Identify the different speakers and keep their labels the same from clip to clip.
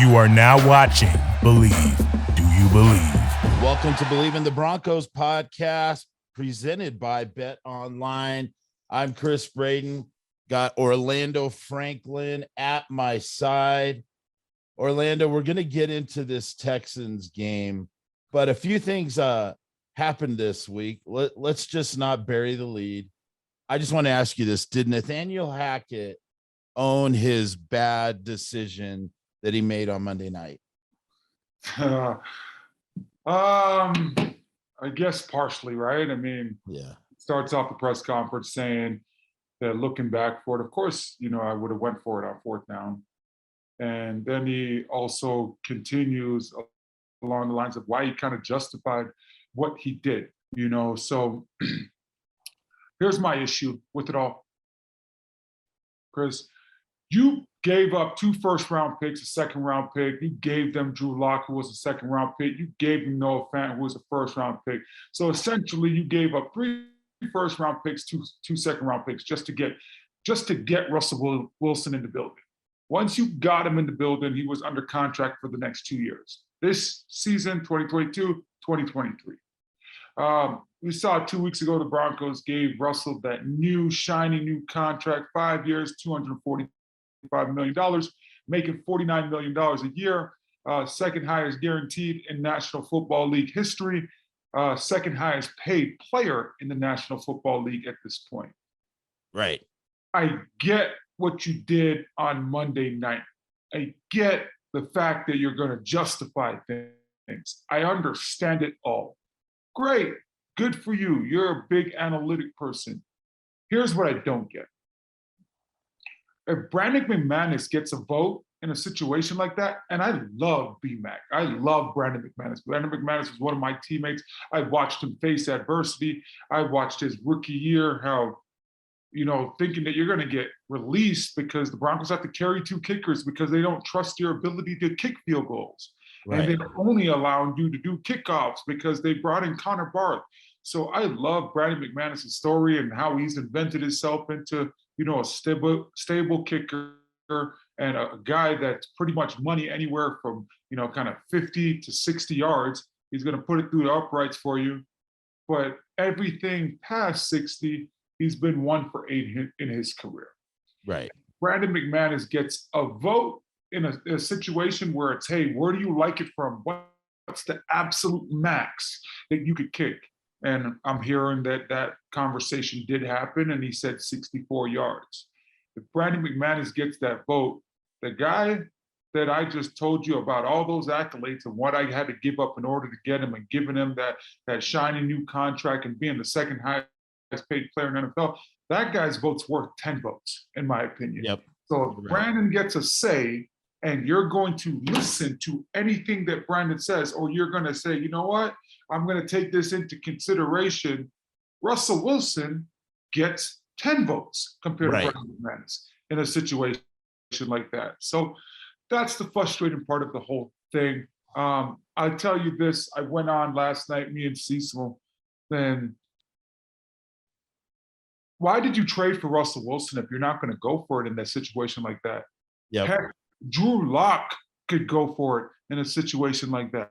Speaker 1: You are now watching Believe. Do you believe?
Speaker 2: Welcome to Believe in the Broncos podcast presented by Bet Online. I'm Chris Braden. Got Orlando Franklin at my side. Orlando, we're going to get into this Texans game, but a few things happened this week. Let's just not bury the lead. I just want to ask you this. Did Nathaniel Hackett own his bad decision that he made on Monday night?
Speaker 3: I guess partially, right? I mean,
Speaker 2: Yeah.
Speaker 3: Starts off the press conference saying that looking back for it, of course, I would have went for it on fourth down. And then he also continues along the lines of why he kind of justified what he did, So here's my issue with it all, Chris. You gave up 2 first-round picks, a second-round pick. You gave them Drew Lock, who was a second-round pick. You gave them Noah Fant, who was a first-round pick. So essentially, you gave up 3 first-round picks, two second-round picks, just to get Russell Wilson in the building. Once you got him in the building, he was under contract for the next 2 years. This season, 2022, 2023. We saw 2 weeks ago the Broncos gave Russell that new, shiny new contract, 5 years, $245 million, making $49 million a year, second highest guaranteed in National Football League history, second highest paid player in the National Football League at this point.
Speaker 2: Right.
Speaker 3: I get what you did on Monday night. I get the fact that you're going to justify things. I understand it all. Great. Good for you. You're a big analytic person. Here's what I don't get. If Brandon McManus gets a vote in a situation like that, and I love B-Mac. I love Brandon McManus. Brandon McManus was one of my teammates. I watched him face adversity. I watched his rookie year, how, thinking that you're going to get released because the Broncos have to carry 2 kickers because they don't trust your ability to kick field goals. Right. And they're only allowing you to do kickoffs because they brought in Connor Barth. So I love Brandon McManus' story and how he's invented himself into, a stable kicker and a guy that's pretty much money anywhere from, kind of 50 to 60 yards. He's going to put it through the uprights for you. But everything past 60, he's been 1 for 8 in his career.
Speaker 2: Right.
Speaker 3: Brandon McManus gets a vote in a situation where it's, hey, where do you like it from? What's the absolute max that you could kick? And I'm hearing that conversation did happen, and he said 64 yards. If Brandon McManus gets that vote, the guy that I just told you about all those accolades and what I had to give up in order to get him and giving him that shiny new contract and being the second highest paid player in the NFL, that guy's vote's worth 10 votes, in my opinion.
Speaker 2: Yep.
Speaker 3: So if Brandon gets a say, and you're going to listen to anything that Brandon says, or you're going to say, you know what, I'm going to take this into consideration, Russell Wilson gets 10 votes compared to Brandon McManus in a situation like that. So that's the frustrating part of the whole thing. I'll tell you this, I went on last night, me and Cecil, then why did you trade for Russell Wilson if you're not going to go for it in that situation like that?
Speaker 2: Yeah.
Speaker 3: Heck, Drew Lock could go for it in a situation like that.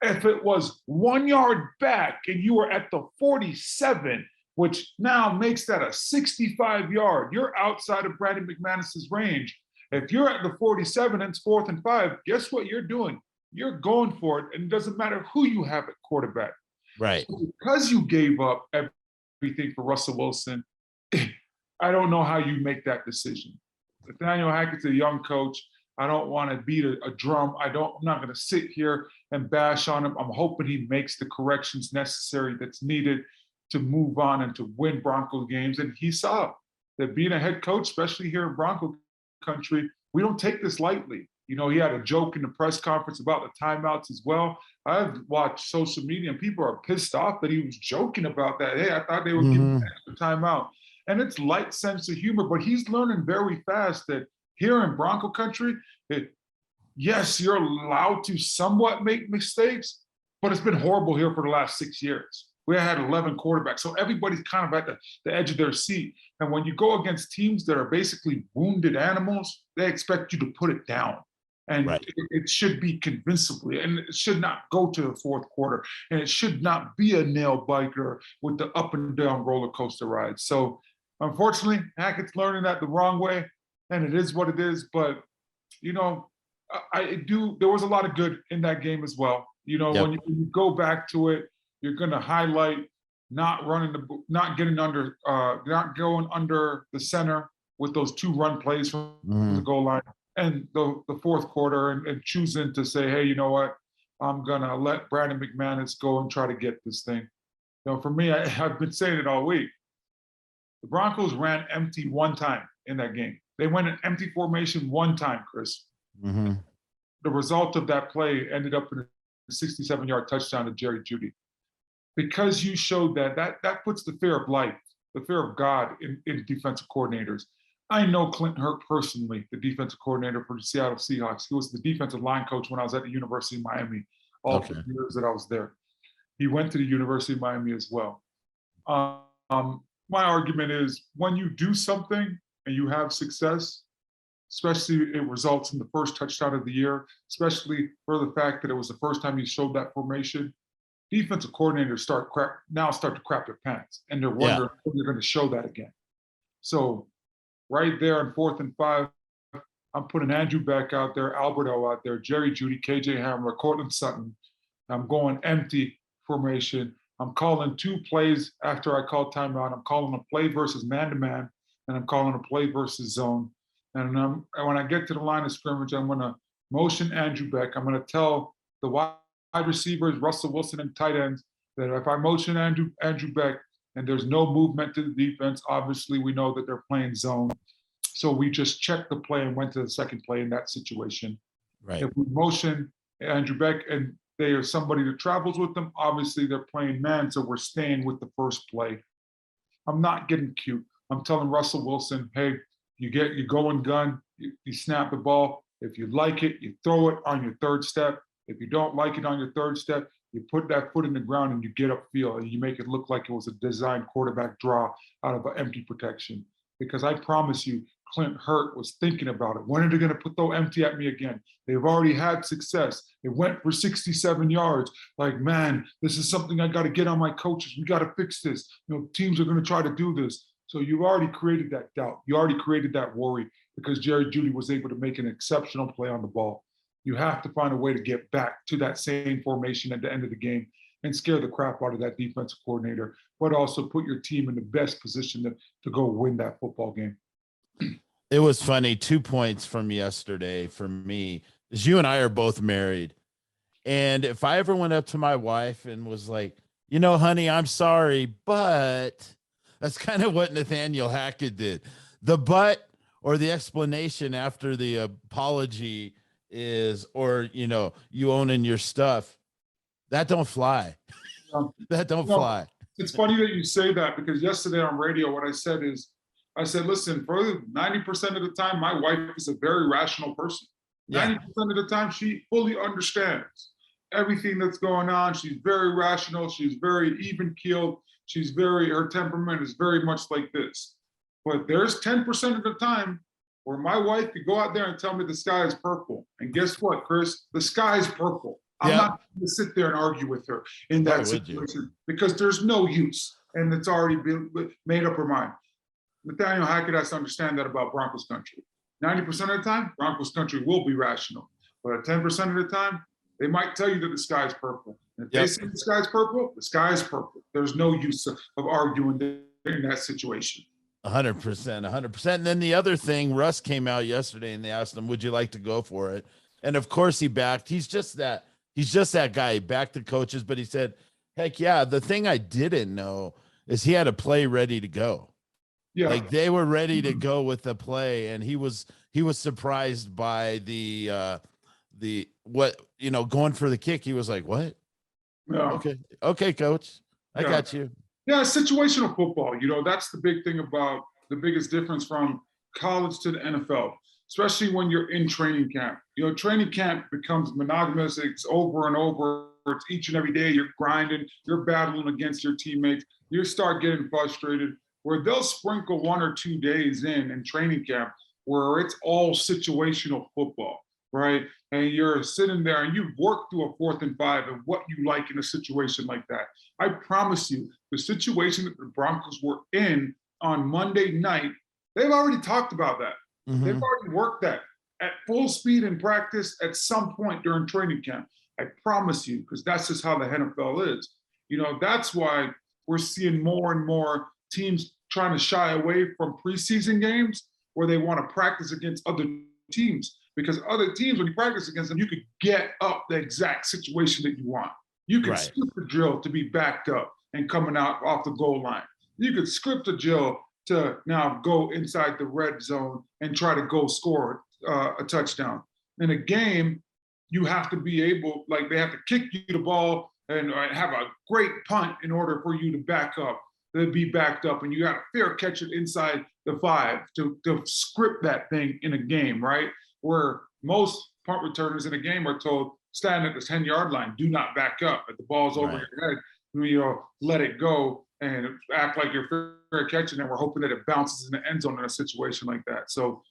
Speaker 3: If it was 1 yard back and you were at the 47, which now makes that a 65 yard, you're outside of Brandon McManus's range. If you're at the 47 and it's 4th and 5, guess what you're doing? You're going for it, and it doesn't matter who you have at quarterback.
Speaker 2: Right.
Speaker 3: So because you gave up everything for Russell Wilson, I don't know how you make that decision. Nathaniel Hackett's a young coach. I don't want to beat a drum. I'm not going to sit here and bash on him. I'm hoping he makes the corrections necessary that's needed to move on and to win Bronco games. And he saw that being a head coach, especially here in Bronco country, we don't take this lightly. He had a joke in the press conference about the timeouts as well. I've watched social media and people are pissed off that he was joking about that. Hey, I thought they would give him an extra timeout. And it's light sense of humor, but he's learning very fast that here in Bronco country, yes, you're allowed to somewhat make mistakes, but it's been horrible here for the last 6 years. We had 11 quarterbacks, so everybody's kind of at the edge of their seat. And when you go against teams that are basically wounded animals, they expect you to put it down. And
Speaker 2: Right.
Speaker 3: it should be convincingly, and it should not go to the fourth quarter, and it should not be a nail biter with the up and down roller coaster ride. So unfortunately, Hackett's learning that the wrong way, and it is what it is. But you know, there was a lot of good in that game as well. You know,
Speaker 2: Yep.
Speaker 3: when you go back to it, you're going to highlight not going under the center with those 2 run plays from the goal line, and the fourth quarter, and choosing to say, hey, you know what, I'm gonna let Brandon McManus go and try to get this thing. You know, for me, I've been saying it all week. The Broncos ran empty one time in that game. They went in empty formation one time, Chris.
Speaker 2: Mm-hmm.
Speaker 3: The result of that play ended up in a 67-yard touchdown to Jerry Jeudy. Because you showed that puts the fear of life, the fear of God in defensive coordinators. I know Clint Hurt personally, the defensive coordinator for the Seattle Seahawks. He was the defensive line coach when I was at the University of Miami, all the years that I was there. He went to the University of Miami as well. My argument is, when you do something and you have success, especially it results in the first touchdown of the year, especially for the fact that it was the first time he showed that formation, defensive coordinators start to crap their pants, and they're wondering if they're going to show that again. So right there on 4th and 5, I'm putting Andrew Beck out there, Alberto out there, Jerry Jeudy, KJ Hamler, Cortland Sutton. I'm going empty formation. I'm calling 2 plays after I call timeout. I'm calling a play versus man-to-man, and I'm calling a play versus zone. And when I get to the line of scrimmage, I'm going to motion Andrew Beck. I'm going to tell the wide receivers, Russell Wilson and tight ends, that if I motion Andrew Beck and there's no movement to the defense, obviously we know that they're playing zone. So we just checked the play and went to the second play in that situation.
Speaker 2: Right.
Speaker 3: If we motion Andrew Beck and they are somebody that travels with them, obviously they're playing man, so we're staying with the first play. I'm not getting cute. I'm telling Russell Wilson, hey, you go and gun, you snap the ball. If you like it, you throw it on your third step. If you don't like it on your third step, you put that foot in the ground and you get upfield and you make it look like it was a designed quarterback draw out of an empty protection. Because I promise you, Clint Hurt was thinking about it. When are they going to throw empty at me again? They've already had success. It went for 67 yards. Like, man, this is something I got to get on my coaches. We got to fix this. You know, teams are going to try to do this. So you've already created that doubt. You already created that worry because Jerry Jeudy was able to make an exceptional play on the ball. You have to find a way to get back to that same formation at the end of the game and scare the crap out of that defensive coordinator, but also put your team in the best position to go win that football game.
Speaker 2: It was funny. 2 points from yesterday for me is you and I are both married. And if I ever went up to my wife and was like, you know, honey, I'm sorry, but that's kind of what Nathaniel Hackett did. The but or the explanation after the apology is, or, you know, you owning your stuff, that don't fly. That don't fly.
Speaker 3: It's funny that you say that, because yesterday on radio, what I said, listen, for 90% of the time, my wife is a very rational person. 90% of the time, she fully understands everything that's going on. She's very rational. She's very even-keeled. Her temperament is very much like this. But there's 10% of the time where my wife could go out there and tell me the sky is purple. And guess what, Chris? The sky is purple. I'm not going to sit there and argue with her in that situation because there's no use, and it's already been made up her mind. Nathaniel Hackett has to understand that about Broncos country. 90% of the time, Broncos country will be rational. But 10% of the time, they might tell you that the sky is purple. And if they say the sky is purple, the sky is purple. There's no use of arguing in that situation.
Speaker 2: 100%, 100%. And then the other thing, Russ came out yesterday and they asked him, would you like to go for it? And of course he backed. He's just that guy. He backed the coaches, but he said, heck yeah. The thing I didn't know is he had a play ready to go. Yeah. Like they were ready to go with the play. And he was surprised by going for the kick. He was like, what?
Speaker 3: Yeah.
Speaker 2: Okay, coach. I got you.
Speaker 3: Yeah, situational football. You know, that's the big thing about the biggest difference from college to the NFL, especially when you're in training camp. You know, training camp becomes monogamous. It's over and over. It's each and every day you're grinding, you're battling against your teammates. You start getting frustrated, where they'll sprinkle 1 or 2 days in training camp where it's all situational football, right? And you're sitting there and you've worked through a 4th and 5 and what you like in a situation like that. I promise you, the situation that the Broncos were in on Monday night, they've already talked about that. They've already worked that at full speed in practice at some point during training camp. I promise you, because that's just how the NFL is. That's why we're seeing more and more teams trying to shy away from preseason games where they want to practice against other teams. Because other teams, when you practice against them, you could get up the exact situation that you want. You could script the drill to be backed up and coming out off the goal line. You could script a drill to now go inside the red zone and try to go score a touchdown. In a game, you have to be able, like they have to kick you the ball and have a great punt in order for you to back up, to be backed up. And you got to fair catch it inside the 5 to script that thing in a game, right? Where most punt returners in a game are told, stand at the 10-yard line, do not back up. If the ball's over your head, let it go and act like you're fair catching, and we're hoping that it bounces in the end zone in a situation like that. So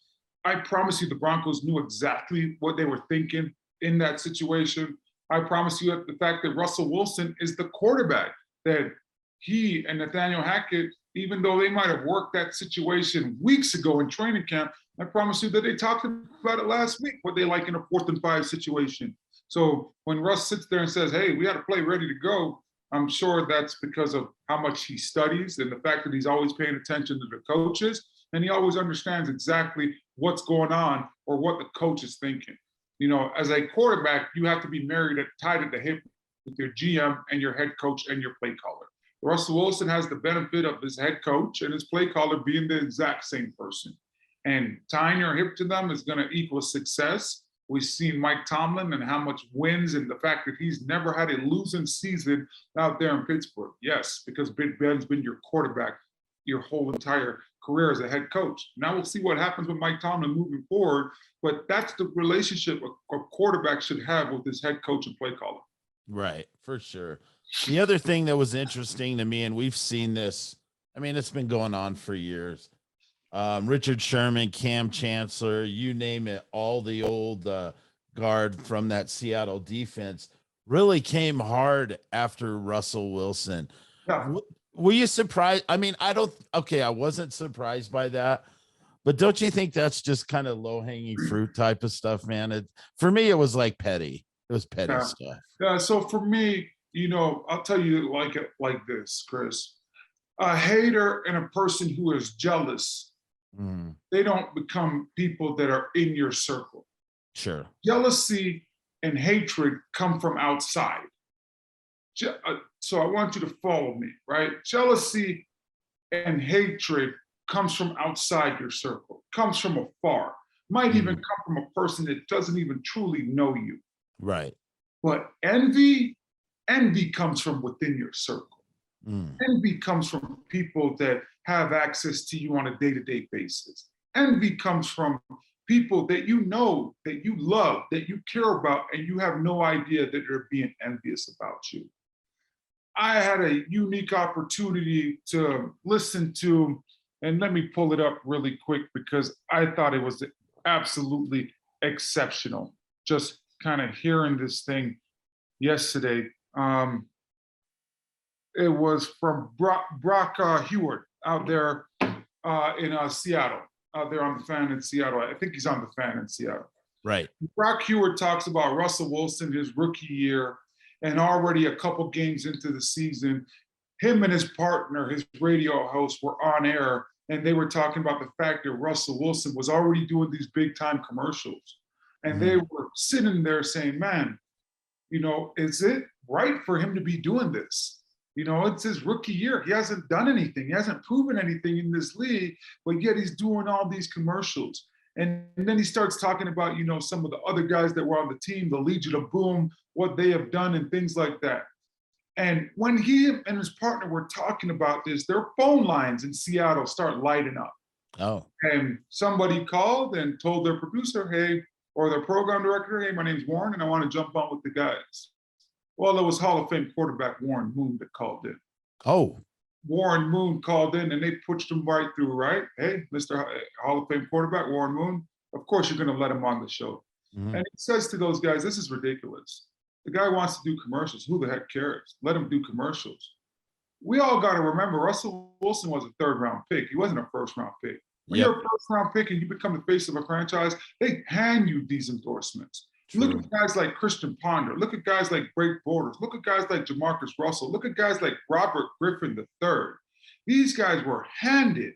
Speaker 3: I promise you the Broncos knew exactly what they were thinking in that situation. I promise you the fact that Russell Wilson is the quarterback, that he and Nathaniel Hackett, even though they might have worked that situation weeks ago in training camp, I promise you that they talked about it last week, what they like in a 4th and 5 situation. So when Russ sits there and says, hey, we had a play ready to go, I'm sure that's because of how much he studies and the fact that he's always paying attention to the coaches, and he always understands exactly what's going on or what the coach is thinking. As a quarterback, you have to be tied at the hip with your GM and your head coach and your play caller. Russell Wilson has the benefit of his head coach and his play caller being the exact same person. And tying your hip to them is going to equal success. We've seen Mike Tomlin and how much wins and the fact that he's never had a losing season out there in Pittsburgh. Yes, because Big Ben's been your quarterback your whole entire career as a head coach. Now we'll see what happens with Mike Tomlin moving forward, but that's the relationship a quarterback should have with his head coach and play caller.
Speaker 2: Right, for sure. The other thing that was interesting to me, and we've seen this, I mean, it's been going on for years. Richard Sherman, Cam Chancellor, you name it, all the old guard from that Seattle defense really came hard after Russell Wilson.
Speaker 3: Yeah.
Speaker 2: Were you surprised? I mean, I wasn't surprised by that, but don't you think that's just kind of low-hanging fruit type of stuff, man? For me, it was like petty. It was petty stuff.
Speaker 3: Yeah, so for me, I'll tell you like this, Chris. A hater and a person who is jealous, they don't become people that are in your circle.
Speaker 2: Sure.
Speaker 3: Jealousy and hatred come from outside. So I want you to follow me, right? Jealousy and hatred comes from outside your circle, comes from afar, might even come from a person that doesn't even truly know you.
Speaker 2: Right.
Speaker 3: But envy comes from within your circle. Envy comes from people that have access to you on a day-to-day basis. Envy comes from people that you know, that you love, that you care about, and you have no idea that they're being envious about you. I had a unique opportunity to listen to, and let me pull it up really quick because I thought it was absolutely exceptional. Just kind of hearing this thing yesterday. It was from Brock Heward out there in Seattle, out there on the Fan in Seattle. I think he's on the Fan in Seattle.
Speaker 2: Right.
Speaker 3: Brock Heward talks about Russell Wilson, his rookie year, and already a couple games into the season, him and his partner, his radio host, were on air, and they were talking about the fact that Russell Wilson was already doing these big-time commercials. And they were sitting there saying, man, is it right for him to be doing this? It's his rookie year. He hasn't done anything. He hasn't proven anything in this league, but yet he's doing all these commercials. And then he starts talking about, some of the other guys that were on the team, the Legion of Boom, what they have done and things like that. And when he and his partner were talking about this, their phone lines in Seattle start lighting up.
Speaker 2: Oh.
Speaker 3: And somebody called and told their producer, hey, or their program director, hey, my name's Warren, and I want to jump on with the guys. Well, it was Hall of Fame quarterback Warren Moon that called in.
Speaker 2: Oh.
Speaker 3: Warren Moon called in, and they pushed him right through, right? Hey, Mr. Hall of Fame quarterback Warren Moon, of course you're going to let him on the show. And he says to those guys, this is ridiculous. The guy wants to do commercials. Who the heck cares? Let him do commercials. We all got to remember Russell Wilson was a third-round pick. He wasn't a first-round pick. When you're a first-round pick and you become the face of a franchise, they hand you these endorsements. True. Look at guys like Christian Ponder. Look at guys like Blake Bortles. Look at guys like Jamarcus Russell. Look at guys like Robert Griffin III. These guys were handed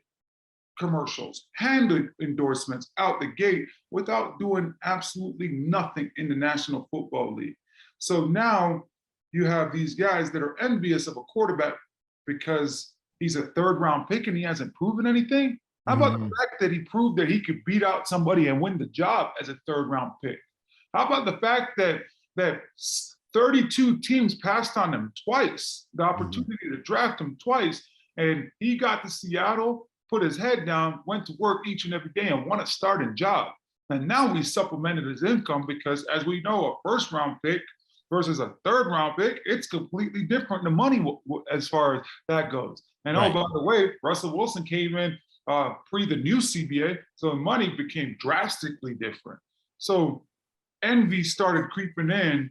Speaker 3: commercials, handed endorsements out the gate without doing absolutely nothing in the National Football League. So now you have these guys that are envious of a quarterback because he's a third-round pick and he hasn't proven anything. How about the fact that he proved that he could beat out somebody and win the job as a third-round pick? How about the fact that 32 teams passed on him twice, the opportunity to draft him twice, and he got to Seattle, put his head down, went to work each and every day and won a starting job. And now we supplemented his income because, as we know, a first-round pick versus a third-round pick, it's completely different, the money as far as that goes. And oh, by the way, Russell Wilson came in pre the new CBA, so the money became drastically different. So envy started creeping in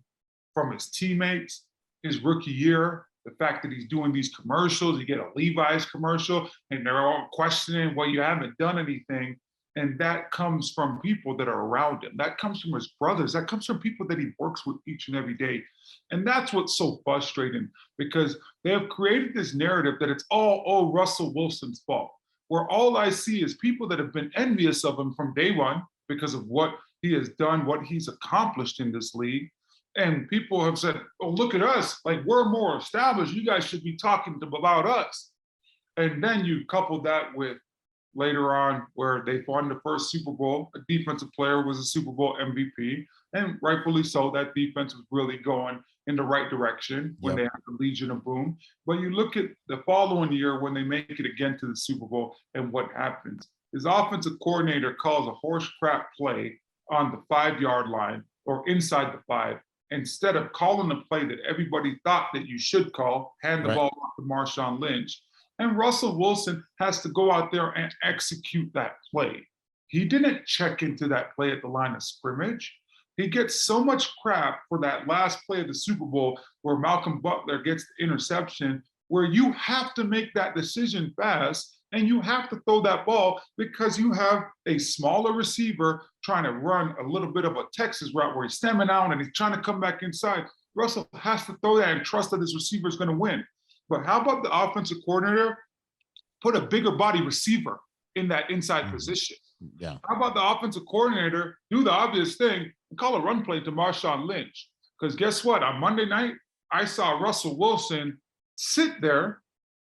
Speaker 3: from his teammates, his rookie year, the fact that he's doing these commercials. You get a Levi's commercial, and they're all questioning, well, you haven't done anything. And that comes from people that are around him. That comes from his brothers. That comes from people that he works with each and every day. And that's what's so frustrating, because they have created this narrative that it's all Russell Wilson's fault, where all I see is people that have been envious of him from day one because of what he has done, what he's accomplished in this league. And people have said, oh, look at us, like we're more established. You guys should be talking about us. And then you couple that with later on where they won the first Super Bowl, a defensive player was a Super Bowl MVP, and rightfully so, that defense was really going in the right direction when they had the Legion of Boom. But you look at the following year when they make it again to the Super Bowl, and what happens? His offensive coordinator calls a horse crap play on the 5-yard line or inside the 5, instead of calling the play that everybody thought that you should call, hand the ball off to Marshawn Lynch. And Russell Wilson has to go out there and execute that play. He didn't check into that play at the line of scrimmage. He gets so much crap for that last play of the Super Bowl where Malcolm Butler gets the interception, where you have to make that decision fast and you have to throw that ball because you have a smaller receiver trying to run a little bit of a Texas route where he's stemming out and he's trying to come back inside. Russell has to throw that and trust that his receiver is going to win. But how about the offensive coordinator put a bigger body receiver in that inside position?
Speaker 2: Yeah.
Speaker 3: How about the offensive coordinator do the obvious thing and call a run play to Marshawn Lynch? Because guess what? On Monday night, I saw Russell Wilson sit there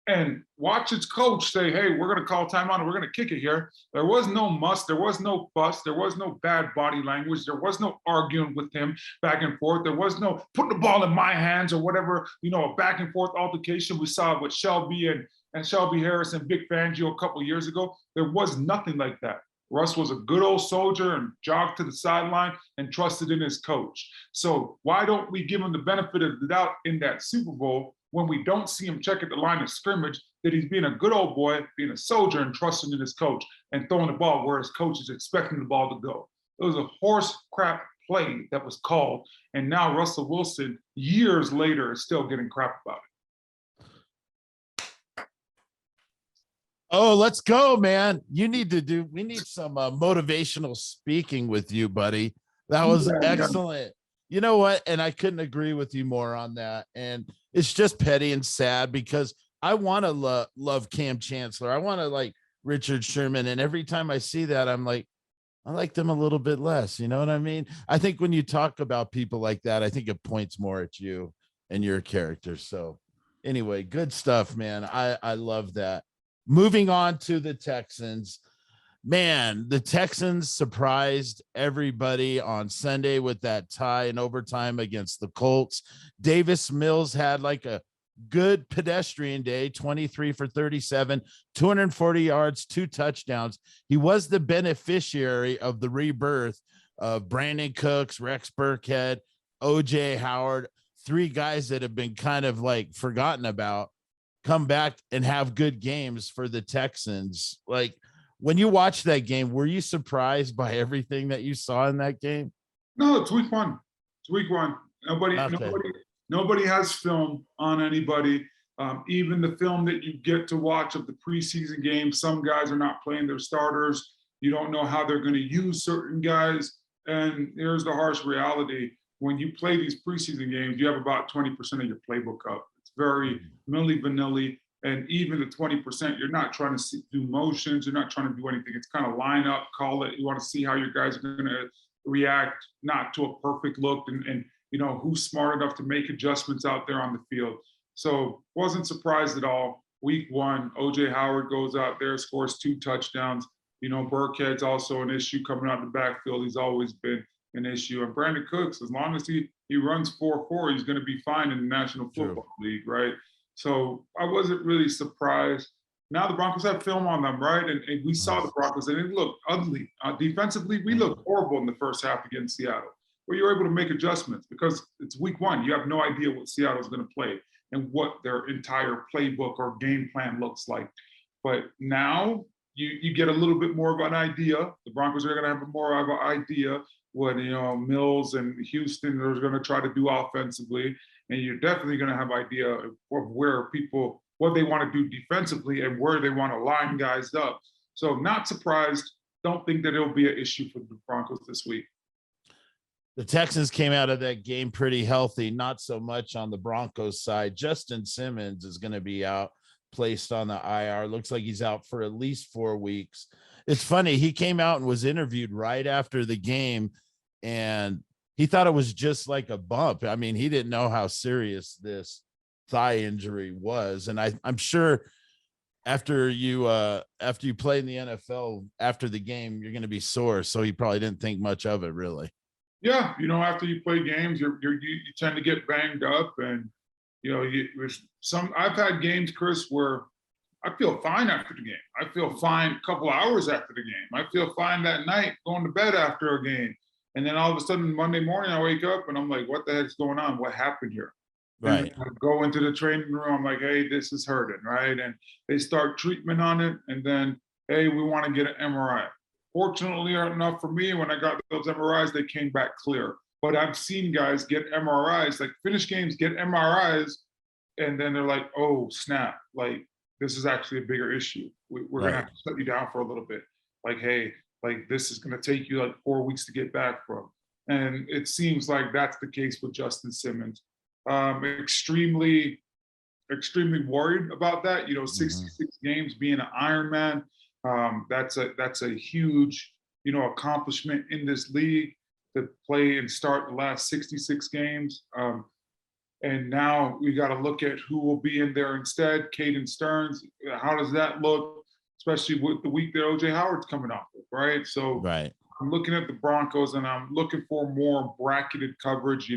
Speaker 3: and watch his coach say, hey, we're going to call timeout and we're going to kick it here. There was no muss. There was no fuss. There was no bad body language. There was no arguing with him back and forth. There was no put the ball in my hands or whatever, a back and forth altercation we saw with Shelby and Shelby Harris and Vic Fangio a couple of years ago. There was nothing like that. Russ was a good old soldier and jogged to the sideline and trusted in his coach. So why don't we give him the benefit of the doubt in that Super Bowl when we don't see him check at the line of scrimmage, that he's being a good old boy, being a soldier and trusting in his coach and throwing the ball where his coach is expecting the ball to go. It was a horse crap play that was called. And now Russell Wilson, years later, is still getting crap about it.
Speaker 2: Oh, let's go, man. We need some motivational speaking with you, buddy. That was excellent. You know what? And I couldn't agree with you more on that. And it's just petty and sad because I want to love Cam Chancellor. I want to like Richard Sherman. And every time I see that, I'm like, I like them a little bit less. You know what I mean? I think when you talk about people like that, I think it points more at you and your character. So anyway, good stuff, man. I love that. Moving on to the Texans. Man, the Texans surprised everybody on Sunday with that tie in overtime against the Colts. Davis Mills had like a good pedestrian day, 23 for 37, 240 yards, 2 touchdowns. He was the beneficiary of the rebirth of Brandon Cooks, Rex Burkhead, OJ Howard, 3 guys that have been kind of like forgotten about, come back and have good games for the Texans. Like, when you watched that game, were you surprised by everything that you saw in that game?
Speaker 3: No, it's week one. It's week one.
Speaker 2: Okay.
Speaker 3: Nobody has film on anybody. Even the film that you get to watch of the preseason games, some guys are not playing their starters. You don't know how they're going to use certain guys. And here's the harsh reality. When you play these preseason games, you have about 20% of your playbook up. It's very milli vanilli. And even the 20%, you're not trying to do motions. You're not trying to do anything. It's kind of line up, call it. You want to see how your guys are going to react, not to a perfect look, and who's smart enough to make adjustments out there on the field. So wasn't surprised at all. Week one, OJ Howard goes out there, scores 2 touchdowns. Burkhead's also an issue coming out of the backfield. He's always been an issue. And Brandon Cooks, as long as he runs 4.4, he's going to be fine in the National Football League, right? So I wasn't really surprised. Now the Broncos have film on them, right? And we saw the Broncos, and it looked ugly. Defensively, we looked horrible in the first half against Seattle, where you're able to make adjustments because it's week one. You have no idea what Seattle's going to play and what their entire playbook or game plan looks like. But now you get a little bit more of an idea. The Broncos are going to have more of an idea what Mills and Houston are going to try to do offensively, and you're definitely going to have idea of what they want to do defensively and where they want to line guys up. So not surprised. Don't think that it'll be an issue for the Broncos this week.
Speaker 2: The Texans came out of that game pretty healthy, not so much on the Broncos side. Justin Simmons is going to be out, placed on the IR. Looks like he's out for at least 4 weeks. It's funny. He came out and was interviewed right after the game, and he thought it was just like a bump. I mean, he didn't know how serious this thigh injury was. And I'm sure after you play in the NFL after the game, you're going to be sore. So he probably didn't think much of it, really.
Speaker 3: Yeah, after you play games, you tend to get banged up, and I've had games, Chris, where I feel fine after the game. I feel fine a couple hours after the game. I feel fine that night going to bed after a game, and then all of a sudden Monday morning I wake up and I'm like, what the heck's going on? What happened here?
Speaker 2: Right.
Speaker 3: And I go into the training room. I'm like, hey, this is hurting, right? And they start treatment on it, and then, hey, we want to get an MRI. Fortunately enough for me, when I got those MRIs, they came back clear. But I've seen guys get MRIs, like finish games, get MRIs, and then they're like, oh, snap. Like, this is actually a bigger issue. We're going to have to shut you down for a little bit. Like, hey, like this is going to take you like 4 weeks to get back from. And it seems like that's the case with Justin Simmons. Extremely worried about that. 66 games being an Ironman. That's a huge, accomplishment in this league to play and start the last 66 games. And now we got to look at who will be in there instead. Caden Stearns, how does that look, especially with the week that OJ Howard's coming off of, right? So I'm looking at the Broncos and I'm looking for more bracketed coverage.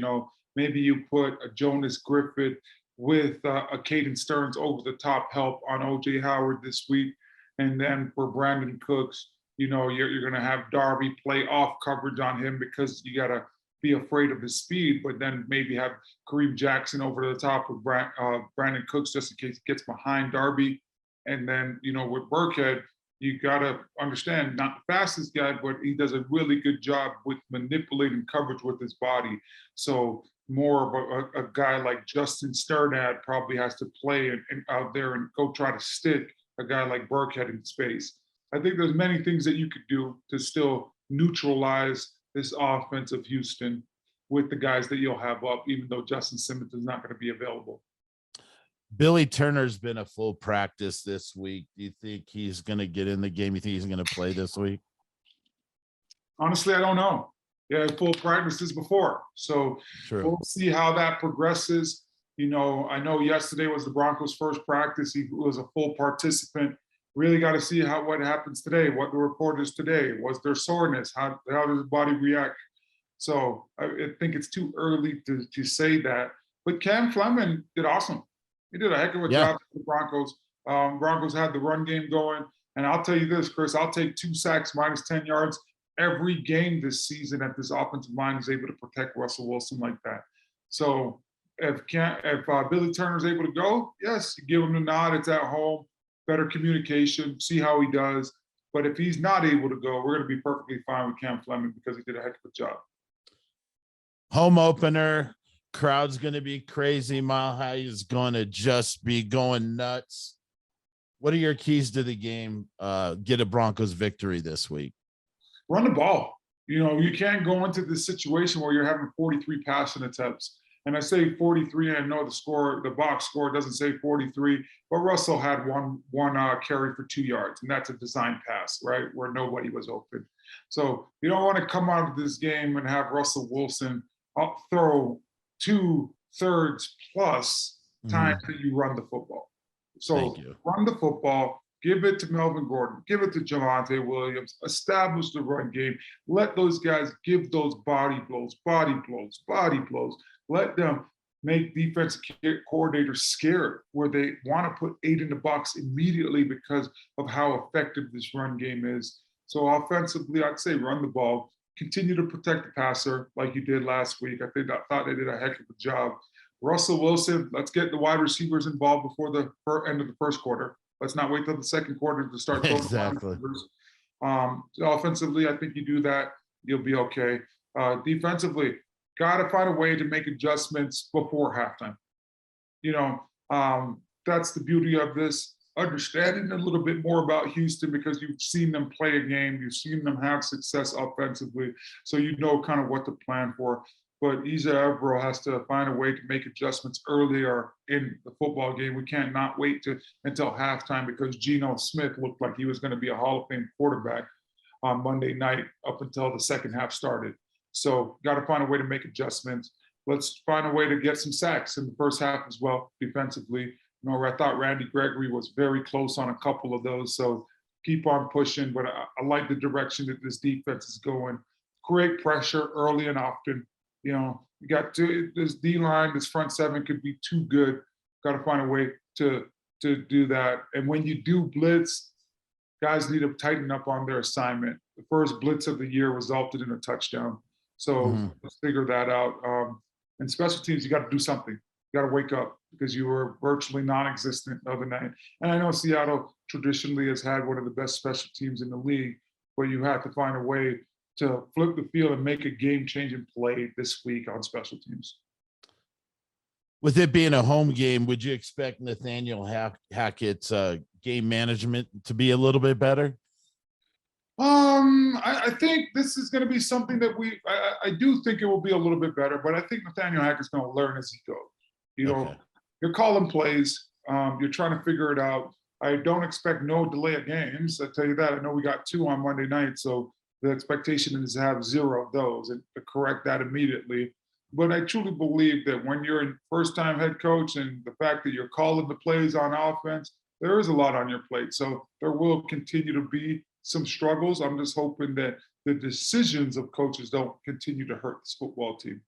Speaker 3: Maybe you put a Jonas Griffith with a Caden Stearns over the top help on OJ Howard this week. And then for Brandon Cooks, you're going to have Darby play off coverage on him because you got to be afraid of his speed, but then maybe have Kareem Jackson over the top with Brandon Cooks just in case he gets behind Darby. And then, with Burkhead, you got to understand, not the fastest guy, but he does a really good job with manipulating coverage with his body. So more of a guy like Justin Sternad probably has to play and out there and go try to stick a guy like Burkhead in space. I think there's many things that you could do to still neutralize this offense of Houston with the guys that you'll have up, even though Justin Simmons is not going to be available.
Speaker 2: Billy Turner's been a full practice this week. Do you think he's going to get in the game? You think he's going to play this week?
Speaker 3: Honestly, I don't know. Yeah, full practices before. So We'll see how that progresses. I know yesterday was the Broncos' first practice. He was a full participant. Really got to see what happens today, what the report is today. Was there soreness? How does the body react? So I think it's too early to say that. But Cam Fleming did awesome. He did a heck of a job for the Broncos. Broncos had the run game going. And I'll tell you this, Chris, I'll take 2 sacks minus 10 yards every game this season if this offensive line is able to protect Russell Wilson like that. So if Billy Turner's able to go, yes, give him the nod. It's at home, better communication, see how he does. But if he's not able to go, we're going to be perfectly fine with Cam Fleming because he did a heck of a job.
Speaker 2: Home opener. Crowd's going to be crazy. Mile High is going to just be going nuts. What are your keys to the game? Get a Broncos victory this week.
Speaker 3: Run the ball. You can't go into this situation where you're having 43 passing attempts. And I say 43, and I know the box score doesn't say 43, but Russell had one carry for 2 yards, and that's a design pass, right, where nobody was open. So you don't want to come out of this game and have Russell Wilson throw 2/3 plus time that you run the football. So run the football, give it to Melvin Gordon, give it to Javonte Williams, establish the run game, let those guys give those body blows. Let them make defense coordinators scared where they want to put 8 in the box immediately because of how effective this run game is. So offensively, I'd say run the ball, continue to protect the passer like you did last week. I thought they did a heck of a job. Russell Wilson, let's get the wide receivers involved before the end of the first quarter. Let's not wait till the second quarter to start throwing
Speaker 2: exactly.
Speaker 3: Offensively, I think you do that, you'll be okay. Defensively, got to find a way to make adjustments before halftime. That's the beauty of this. Understanding a little bit more about Houston because you've seen them play a game, you've seen them have success offensively, so you know kind of what to plan for. But Eza Evero has to find a way to make adjustments earlier in the football game. We can't not wait until halftime because Geno Smith looked like he was going to be a Hall of Fame quarterback on Monday night up until the second half started. So got to find a way to make adjustments. Let's find a way to get some sacks in the first half as well defensively. I thought Randy Gregory was very close on a couple of those. So keep on pushing. But I like the direction that this defense is going. Create pressure early and often. You got this D-line, this front seven could be too good. Got to find a way to do that. And when you do blitz, guys need to tighten up on their assignment. The first blitz of the year resulted in a touchdown. So let's figure that out. And special teams, you got to do something. You got to wake up because you were virtually non-existent the other night. And I know Seattle traditionally has had one of the best special teams in the league, but you have to find a way to flip the field and make a game-changing play this week on special teams.
Speaker 2: With it being a home game, would you expect Nathaniel Hackett's game management to be a little bit better?
Speaker 3: I think this is going to be something that I do think it will be a little bit better, but I think Nathaniel Hackett's going to learn as he goes. You're calling plays. You're trying to figure it out. I don't expect no delay of games. I tell you that. I know we got 2 on Monday night, so the expectation is to have 0 of those and to correct that immediately. But I truly believe that when you're a first-time head coach and the fact that you're calling the plays on offense, there is a lot on your plate. So there will continue to be some struggles. I'm just hoping that the decisions of coaches don't continue to hurt this football team.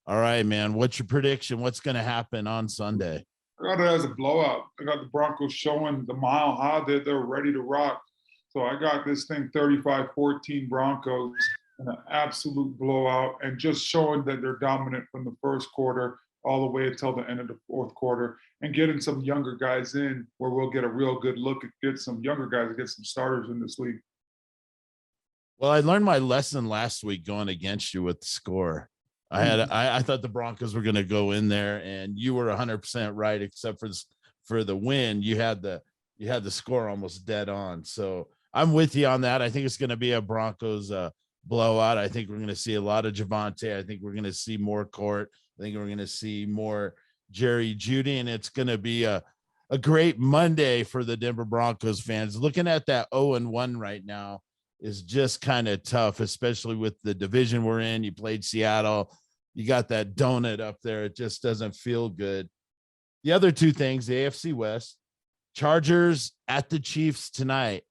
Speaker 2: All right, man. What's your prediction? What's going to happen on Sunday?
Speaker 3: I got it as a blowout. I got the Broncos showing the Mile High that they're ready to rock. So I got this thing 35-14 Broncos in an absolute blowout and just showing that they're dominant from the first quarter all the way until the end of the fourth quarter and getting some younger guys in where we'll get a real good look at get some younger guys and get some starters in this league.
Speaker 2: Well, I learned my lesson last week going against you with the score. I thought the Broncos were going to go in there and you were 100% right, except for the win. You had the score almost dead on. So I'm with you on that. I think it's going to be a Broncos blowout. I think we're going to see a lot of Javonte. I think we're going to see more Court. I think we're going to see more Jerry Jeudy, and it's going to be a great Monday for the Denver Broncos fans. Looking at that 0-1 right now is just kind of tough, especially with the division we're in. You played Seattle. You got that donut up there. It just doesn't feel good. The other two things, the AFC West, Chargers at the Chiefs tonight.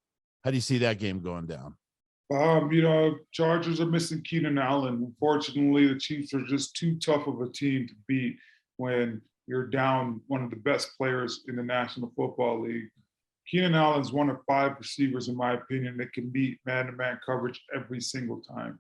Speaker 2: How do you see that game going down?
Speaker 3: Chargers are missing Keenan Allen. Unfortunately, the Chiefs are just too tough of a team to beat when you're down one of the best players in the National Football League. Keenan Allen's one of 5 receivers, in my opinion, that can beat man-to-man coverage every single time.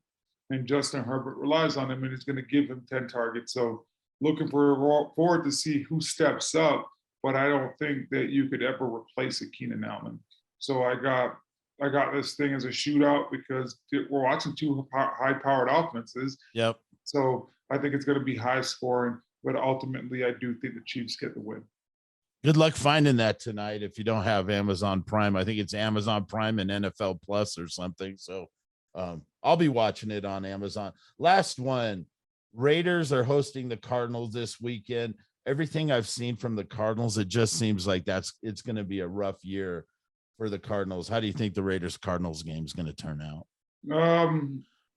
Speaker 3: And Justin Herbert relies on him and is going to give him 10 targets. So looking forward to see who steps up, but I don't think that you could ever replace a Keenan Allen. So I got this thing as a shootout because we're watching 2 high-powered offenses.
Speaker 2: Yep.
Speaker 3: So I think it's going to be high scoring, but ultimately I do think the Chiefs get the win.
Speaker 2: Good luck finding that tonight if you don't have Amazon Prime. I think it's Amazon Prime and NFL Plus or something. So I'll be watching it on Amazon. Last one, Raiders are hosting the Cardinals this weekend. Everything I've seen from the Cardinals, it just seems like it's going to be a rough year for the Cardinals. How do you think the Raiders-Cardinals game is going to turn out?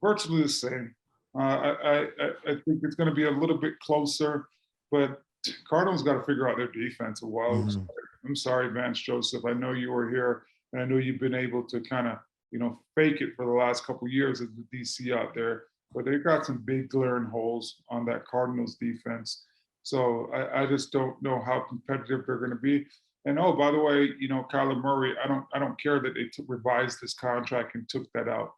Speaker 3: Virtually the same. I think it's going to be a little bit closer, but Cardinals got to figure out their defense a while.
Speaker 2: Mm-hmm.
Speaker 3: I'm sorry, Vance Joseph. I know you were here, and I know you've been able to kind of, fake it for the last couple of years as the DC out there. But they've got some big glaring holes on that Cardinals defense. So I just don't know how competitive they're going to be. And oh, by the way, Kyler Murray, I don't care that they revised his contract and took that out.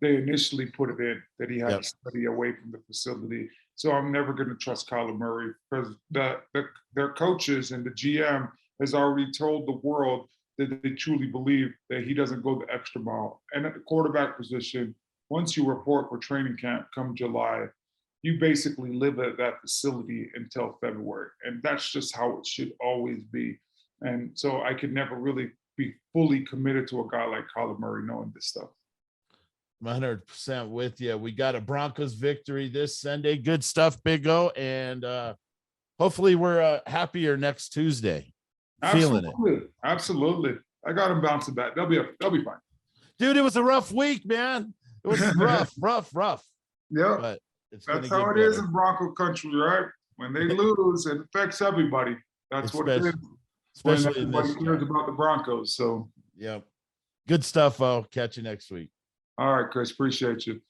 Speaker 3: They initially put it in that he had to study away from the facility. So I'm never going to trust Kyler Murray because their coaches and the GM has already told the world that they truly believe that he doesn't go the extra mile. And at the quarterback position, once you report for training camp come July, you basically live at that facility until February. And that's just how it should always be. And so I could never really be fully committed to a guy like Kyler Murray knowing this stuff.
Speaker 2: 100% with you. We got a Broncos victory this Sunday. Good stuff, Big O. And hopefully we're happier next Tuesday. Feeling it.
Speaker 3: Absolutely. I got them bouncing back. They'll be fine.
Speaker 2: Dude, it was a rough week, man. It was rough.
Speaker 3: Yeah.
Speaker 2: But
Speaker 3: that's how it is in Bronco country, right? When they lose, it affects everybody. That's what it is.
Speaker 2: Especially
Speaker 3: everybody cares about the Broncos. So
Speaker 2: yeah. Good stuff. I'll catch you next week.
Speaker 3: All right, Chris. Appreciate you.